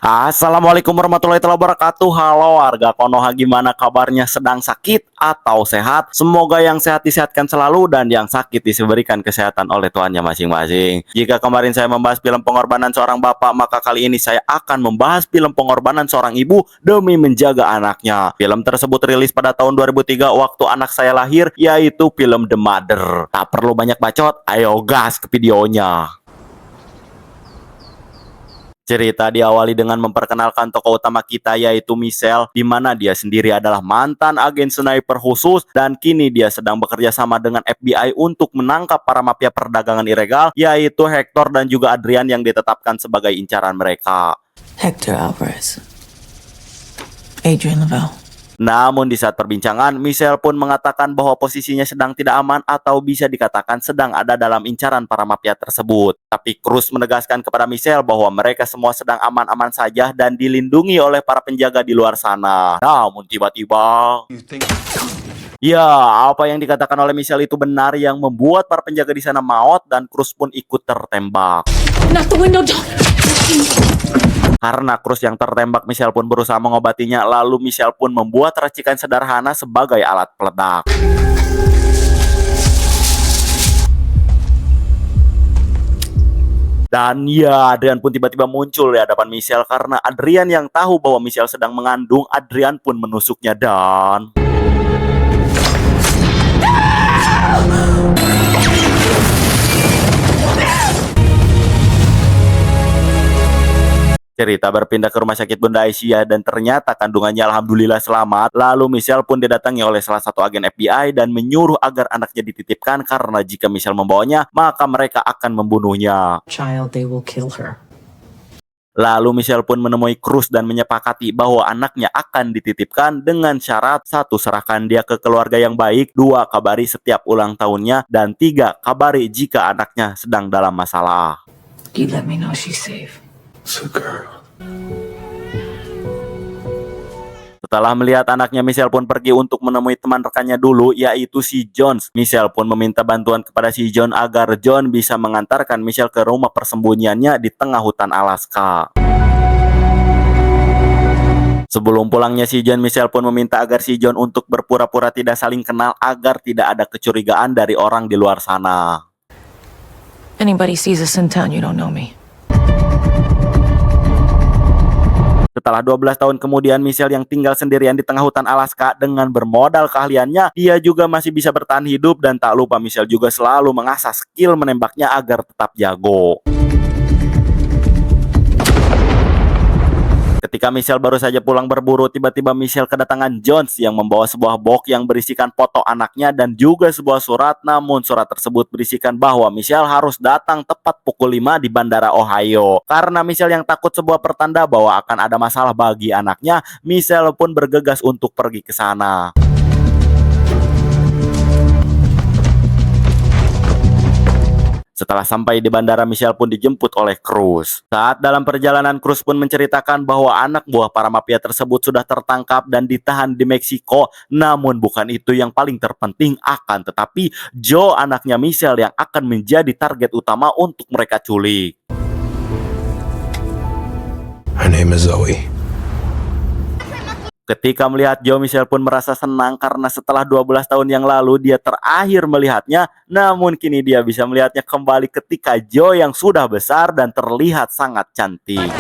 Assalamualaikum warahmatullahi wabarakatuh. Halo warga Konoha, gimana kabarnya? Sedang sakit atau sehat? Semoga yang sehat disehatkan selalu dan yang sakit diberikan kesehatan oleh Tuhannya masing-masing. Jika kemarin saya membahas film pengorbanan seorang bapak, maka kali ini saya akan membahas film pengorbanan seorang ibu demi menjaga anaknya. Film tersebut rilis pada tahun 2003 waktu anak saya lahir, yaitu film The Mother. Tak perlu banyak bacot, ayo gas ke videonya. Cerita diawali dengan memperkenalkan tokoh utama kita, yaitu Michelle, di mana dia sendiri adalah mantan agen sniper khusus dan kini dia sedang bekerja sama dengan FBI untuk menangkap para mafia perdagangan ilegal, yaitu Hector dan juga Adrian yang ditetapkan sebagai incaran mereka. Hector Alvarez. Adrian Lavelle. Namun di saat perbincangan, Michelle pun mengatakan bahwa posisinya sedang tidak aman atau bisa dikatakan sedang ada dalam incaran para mafia tersebut. Tapi Cruz menegaskan kepada Michelle bahwa mereka semua sedang aman-aman saja dan dilindungi oleh para penjaga di luar sana. Namun tiba-tiba, ya, apa yang dikatakan oleh Michelle itu benar, yang membuat para penjaga di sana maut dan Cruz pun ikut tertembak. Not the window, don't. Karena Cruz yang tertembak, Michelle pun berusaha mengobatinya. Lalu Michelle pun membuat racikan sederhana sebagai alat peledak. Dan ya, Adrian pun tiba-tiba muncul di hadapan Michelle. Karena Adrian yang tahu bahwa Michelle sedang mengandung, Adrian pun menusuknya dan... Cerita berpindah ke rumah sakit Bunda Aisyah dan ternyata kandungannya alhamdulillah selamat. Lalu Michelle pun didatangi oleh salah satu agen FBI dan menyuruh agar anaknya dititipkan karena jika Michelle membawanya, maka mereka akan membunuhnya. Child, they will kill her. Lalu Michelle pun menemui Cruz dan menyepakati bahwa anaknya akan dititipkan dengan syarat: 1. Serahkan dia ke keluarga yang baik, 2. Kabari setiap ulang tahunnya, dan 3. Kabari jika anaknya sedang dalam masalah. You let me know she's safe. Setelah melihat anaknya, Michelle pun pergi untuk menemui teman rekannya dulu, yaitu si Jones. Michelle pun meminta bantuan kepada si John agar John bisa mengantarkan Michelle ke rumah persembunyiannya di tengah hutan Alaska. Sebelum pulangnya si John, Michelle pun meminta agar si John untuk berpura-pura tidak saling kenal agar tidak ada kecurigaan dari orang di luar sana. Anybody sees us in town, you don't know me. Setelah 12 tahun kemudian, Michelle yang tinggal sendirian di tengah hutan Alaska dengan bermodal keahliannya, dia juga masih bisa bertahan hidup. Dan tak lupa, Michelle juga selalu mengasah skill menembaknya agar tetap jago. Ketika Michelle baru saja pulang berburu, tiba-tiba Michelle kedatangan Jones yang membawa sebuah box yang berisikan foto anaknya dan juga sebuah surat. Namun surat tersebut berisikan bahwa Michelle harus datang tepat pukul 5 di Bandara Ohio. Karena Michelle yang takut sebuah pertanda bahwa akan ada masalah bagi anaknya, Michelle pun bergegas untuk pergi ke sana. Setelah sampai di bandara, Michelle pun dijemput oleh Cruz. Saat dalam perjalanan, Cruz pun menceritakan bahwa anak buah para mafia tersebut sudah tertangkap dan ditahan di Meksiko. Namun bukan itu yang paling terpenting, akan tetapi Joe, anaknya Michelle, yang akan menjadi target utama untuk mereka culik. Her name is Zoe. Ketika melihat Joe, Michelle pun merasa senang karena setelah 12 tahun yang lalu dia terakhir melihatnya. Namun kini dia bisa melihatnya kembali ketika Joe yang sudah besar dan terlihat sangat cantik.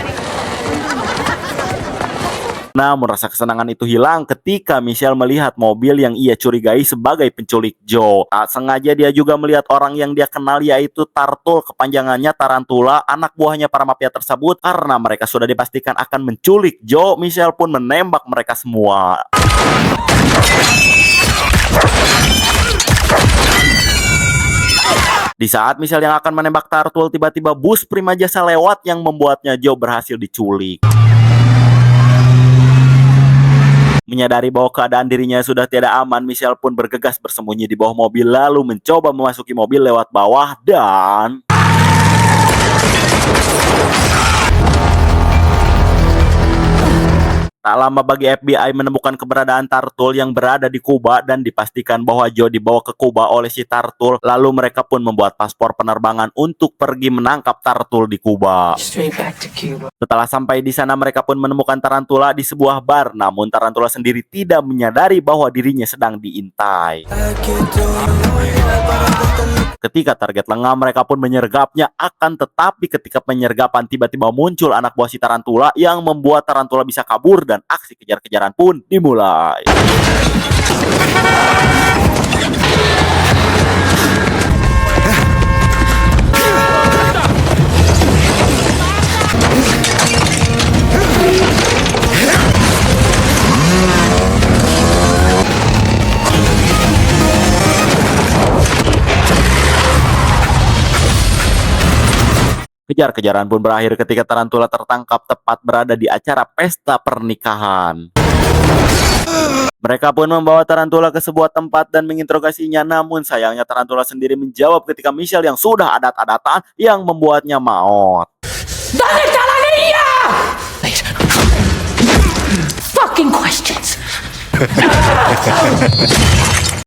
Namun rasa kesenangan itu hilang ketika Michelle melihat mobil yang ia curigai sebagai penculik Joe. Tak sengaja dia juga melihat orang yang dia kenal, yaitu Tartul, kepanjangannya Tarantula, anak buahnya para mafia tersebut. Karena mereka sudah dipastikan akan menculik Joe, Michelle pun menembak mereka semua. Di saat Michelle yang akan menembak Tartul, tiba-tiba bus prima jasa lewat yang membuatnya Joe berhasil diculik. Menyadari bahwa keadaan dirinya sudah tidak aman, Michelle pun bergegas bersembunyi di bawah mobil lalu mencoba memasuki mobil lewat bawah dan... Tak lama bagi FBI menemukan keberadaan Tartul yang berada di Kuba dan dipastikan bahwa Joe dibawa ke Kuba oleh si Tartul. Lalu mereka pun membuat paspor penerbangan untuk pergi menangkap Tartul di Kuba. Straight back to Cuba. Setelah sampai di sana mereka pun menemukan Tarantula di sebuah bar. Namun Tarantula sendiri tidak menyadari bahwa dirinya sedang diintai. Ketika target lengah mereka pun menyergapnya, akan tetapi ketika penyergapan tiba-tiba muncul anak buah si Tarantula yang membuat Tarantula bisa kabur dan aksi kejar-kejaran pun dimulai. Kejar-kejaran pun berakhir ketika Tarantula tertangkap tepat berada di acara pesta pernikahan. Mereka pun membawa Tarantula ke sebuah tempat dan menginterogasinya, namun sayangnya Tarantula sendiri menjawab ketika Michelle yang sudah adat-adatan yang membuatnya maut. Fucking questions.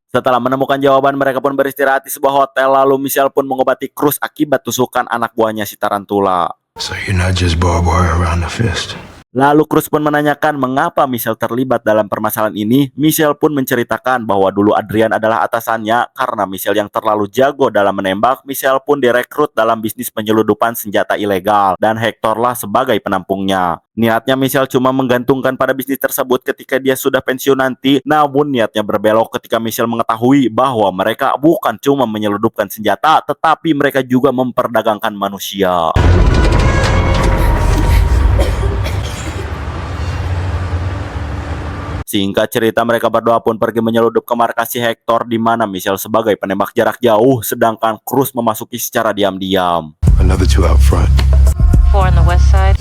Setelah menemukan jawaban, mereka pun beristirahat di sebuah hotel. Lalu Michelle pun mengobati Cruz akibat tusukan anak buahnya si Tarantula. So you're not just barbed wire around the fist. Lalu Cruz pun menanyakan mengapa Michelle terlibat dalam permasalahan ini. Michelle pun menceritakan bahwa dulu Adrian adalah atasannya. Karena Michelle yang terlalu jago dalam menembak, Michelle pun direkrut dalam bisnis penyeludupan senjata ilegal. Dan Hector lah sebagai penampungnya. Niatnya Michelle cuma menggantungkan pada bisnis tersebut ketika dia sudah pensiun nanti. Namun niatnya berbelok ketika Michelle mengetahui bahwa mereka bukan cuma menyeludupkan senjata, tetapi mereka juga memperdagangkan manusia. Singkat cerita, mereka berdua pun pergi menyeludup ke markas si Hector, di mana Michelle sebagai penembak jarak jauh, sedangkan Cruz memasuki secara diam-diam. Another 2 out front. 4 on the west side.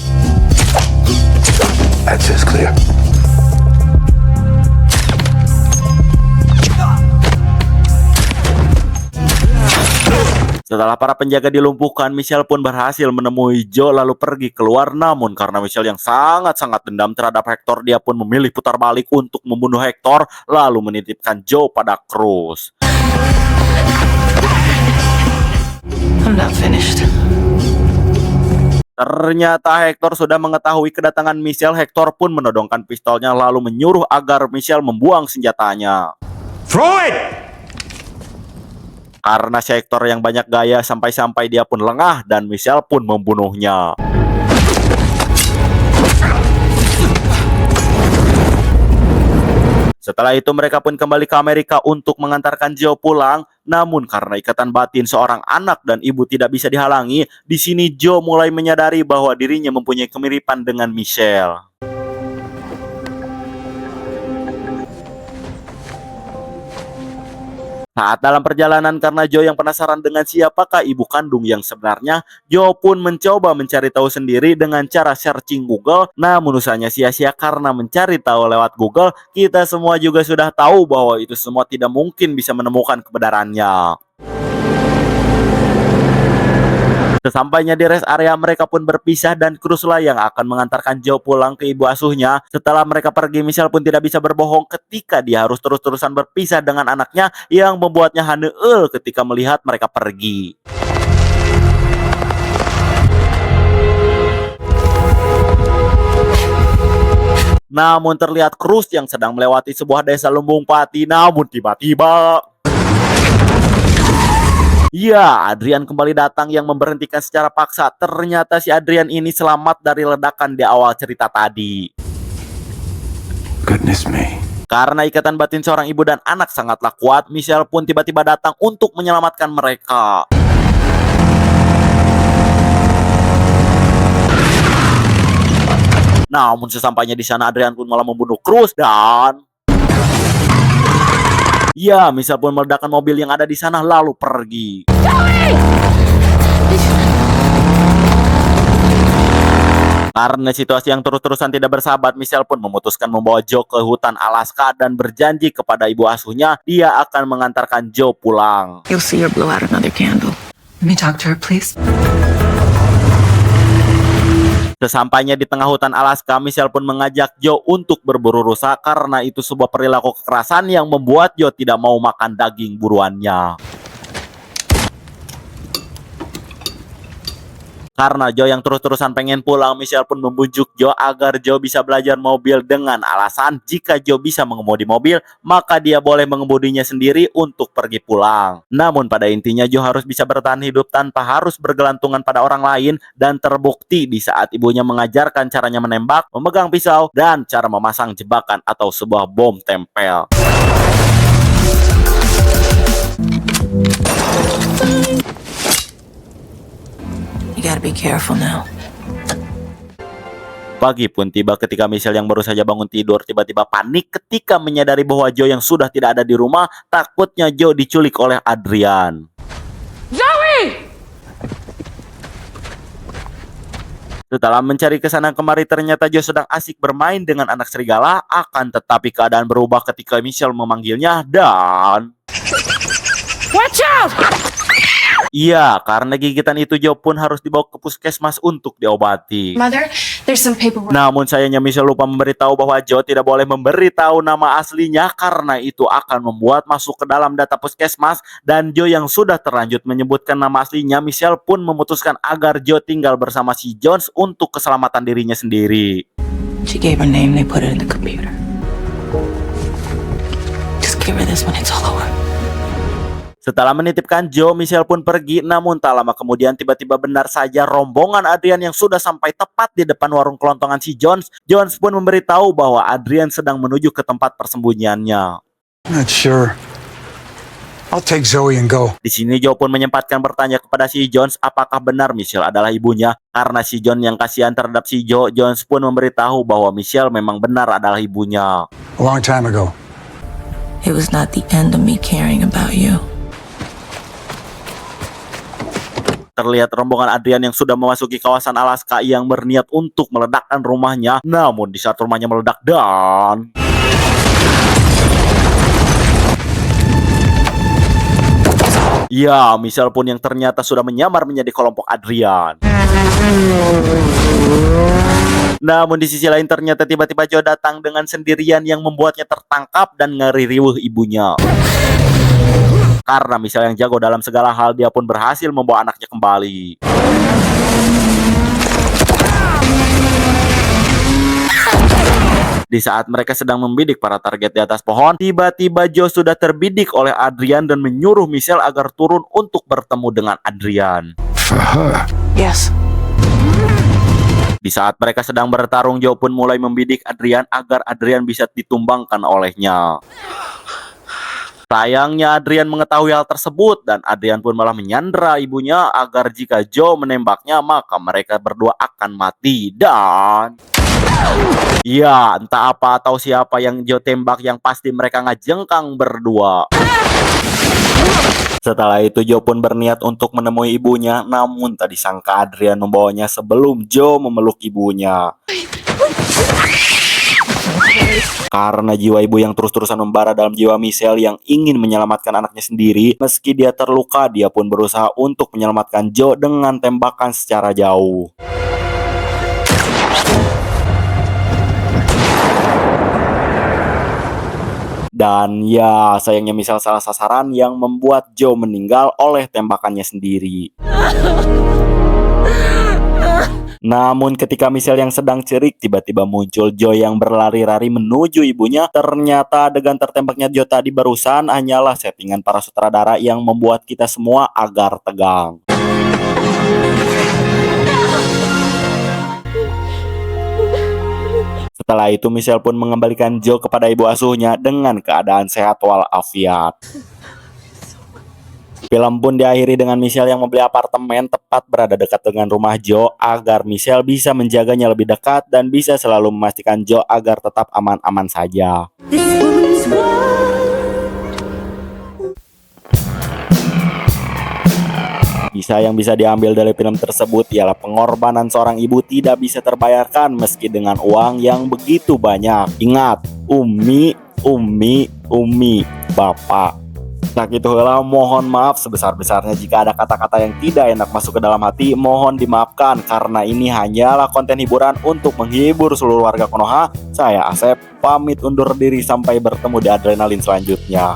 Access clear. Setelah para penjaga dilumpuhkan, Michelle pun berhasil menemui Joe lalu pergi keluar. Namun karena Michelle yang sangat-sangat dendam terhadap Hector, dia pun memilih putar balik untuk membunuh Hector lalu menitipkan Joe pada Cruz. I'm not finished. Ternyata Hector sudah mengetahui kedatangan Michelle. Hector pun menodongkan pistolnya lalu menyuruh agar Michelle membuang senjatanya. Throw it! Karena si Hector yang banyak gaya sampai-sampai dia pun lengah dan Michelle pun membunuhnya. Setelah itu mereka pun kembali ke Amerika untuk mengantarkan Joe pulang. Namun karena ikatan batin seorang anak dan ibu tidak bisa dihalangi, di sini Joe mulai menyadari bahwa dirinya mempunyai kemiripan dengan Michelle. Saat dalam perjalanan karena Joe yang penasaran dengan siapakah ibu kandung yang sebenarnya, Joe pun mencoba mencari tahu sendiri dengan cara searching Google. Namun usahanya sia-sia karena mencari tahu lewat Google, kita semua juga sudah tahu bahwa itu semua tidak mungkin bisa menemukan kebenarannya. Sesampainya di rest area, mereka pun berpisah dan Cruz lah yang akan mengantarkan Joe pulang ke ibu asuhnya. Setelah mereka pergi, Michelle pun tidak bisa berbohong ketika dia harus terus-terusan berpisah dengan anaknya yang membuatnya haneul ketika melihat mereka pergi. Namun terlihat Cruz yang sedang melewati sebuah desa lumbung padi, namun tiba-tiba ya, Adrian kembali datang yang memberhentikan secara paksa. Ternyata si Adrian ini selamat dari ledakan di awal cerita tadi. Goodness me. Karena ikatan batin seorang ibu dan anak sangatlah kuat, Michelle pun tiba-tiba datang untuk menyelamatkan mereka. Namun sesampainya di sana, Adrian pun malah membunuh Cruz dan ya, Michelle pun meledakkan mobil yang ada di sana lalu pergi. Karena situasi yang terus-terusan tidak bersahabat, Michelle pun memutuskan membawa Joe ke hutan Alaska dan berjanji kepada ibu asuhnya dia akan mengantarkan Joe pulang. You'll see her blow out another candle. Let me talk to her, please. Sesampainya di tengah hutan Alaska, Michelle pun mengajak Joe untuk berburu rusa karena itu sebuah perilaku kekerasan yang membuat Joe tidak mau makan daging buruannya. Karena Joe yang terus-terusan pengen pulang, Michelle pun membujuk Joe agar Joe bisa belajar mobil dengan alasan jika Joe bisa mengemudi mobil, maka dia boleh mengemudinya sendiri untuk pergi pulang. Namun pada intinya Joe harus bisa bertahan hidup tanpa harus bergelantungan pada orang lain, dan terbukti di saat ibunya mengajarkan caranya menembak, memegang pisau, dan cara memasang jebakan atau sebuah bom tempel. You gotta be careful now. Pagi pun tiba ketika Michelle yang baru saja bangun tidur tiba-tiba panik ketika menyadari bahwa Joe yang sudah tidak ada di rumah. Takutnya Joe diculik oleh Adrian. Zoe! Setelah mencari kesana kemari, ternyata Joe sedang asik bermain dengan anak serigala. Akan tetapi keadaan berubah ketika Michelle memanggilnya dan... Watch out! Iya, karena gigitan itu Joe pun harus dibawa ke puskesmas untuk diobati. Mother, there's some paperwork. Namun sayangnya Michelle lupa memberitahu bahwa Joe tidak boleh memberitahu nama aslinya karena itu akan membuat masuk ke dalam data puskesmas, dan Joe yang sudah terlanjut menyebutkan nama aslinya, Michelle pun memutuskan agar Joe tinggal bersama si Jones untuk keselamatan dirinya sendiri. She gave her name, they put it in the computer. Just give her this when it's all over. Setelah menitipkan Joe, Michelle pun pergi. Namun tak lama kemudian tiba-tiba benar saja rombongan Adrian yang sudah sampai tepat di depan warung kelontongan si Jones. Jones pun memberitahu bahwa Adrian sedang menuju ke tempat persembunyiannya. Not sure. I'll take Zoe and go. Di sini Joe pun menyempatkan bertanya kepada si Jones apakah benar Michelle adalah ibunya. Karena si John yang kasihan terhadap si Joe, Jones pun memberitahu bahwa Michelle memang benar adalah ibunya. A long time ago. It was not the end of me caring about you. Terlihat rombongan Adrian yang sudah memasuki kawasan Alaska yang berniat untuk meledakkan rumahnya. Namun di saat rumahnya meledak dan... ya, Michelle pun yang ternyata sudah menyamar menjadi kelompok Adrian. Namun di sisi lain ternyata tiba-tiba Joe datang dengan sendirian yang membuatnya tertangkap dan ngeri riweuh ibunya. Karena Michelle yang jago dalam segala hal, dia pun berhasil membawa anaknya kembali. Di saat mereka sedang membidik para target di atas pohon, tiba-tiba Joe sudah terbidik oleh Adrian dan menyuruh Michelle agar turun untuk bertemu dengan Adrian. For her. Yes. Di saat mereka sedang bertarung, Joe pun mulai membidik Adrian agar Adrian bisa ditumbangkan olehnya. Sayangnya Adrian mengetahui hal tersebut dan Adrian pun malah menyandera ibunya agar jika Joe menembaknya maka mereka berdua akan mati. Dan ya, entah apa atau siapa yang Joe tembak, yang pasti mereka ngajengkang berdua. Setelah itu Joe pun berniat untuk menemui ibunya, namun tak disangka Adrian membawanya sebelum Joe memeluk ibunya. Karena jiwa ibu yang terus-terusan membara dalam jiwa Michelle yang ingin menyelamatkan anaknya sendiri, meski dia terluka, dia pun berusaha untuk menyelamatkan Joe dengan tembakan secara jauh. Dan ya, sayangnya Michelle salah sasaran yang membuat Joe meninggal oleh tembakannya sendiri. Namun ketika Michelle yang sedang cerik, tiba-tiba muncul Joe yang berlari-lari menuju ibunya. Ternyata adegan tertembaknya Joe tadi barusan hanyalah settingan para sutradara yang membuat kita semua agar tegang. Setelah itu Michelle pun mengembalikan Joe kepada ibu asuhnya dengan keadaan sehat walafiat. Film pun diakhiri dengan Michelle yang membeli apartemen tepat berada dekat dengan rumah Joe agar Michelle bisa menjaganya lebih dekat dan bisa selalu memastikan Joe agar tetap aman-aman saja. Kisah yang bisa diambil dari film tersebut ialah pengorbanan seorang ibu tidak bisa terbayarkan meski dengan uang yang begitu banyak. Ingat, Umi, Bapak. Nah gitu lah, mohon maaf sebesar-besarnya jika ada kata-kata yang tidak enak masuk ke dalam hati. Mohon dimaafkan karena ini hanyalah konten hiburan untuk menghibur seluruh warga Konoha. Saya Asep, pamit undur diri sampai bertemu di adrenalin selanjutnya.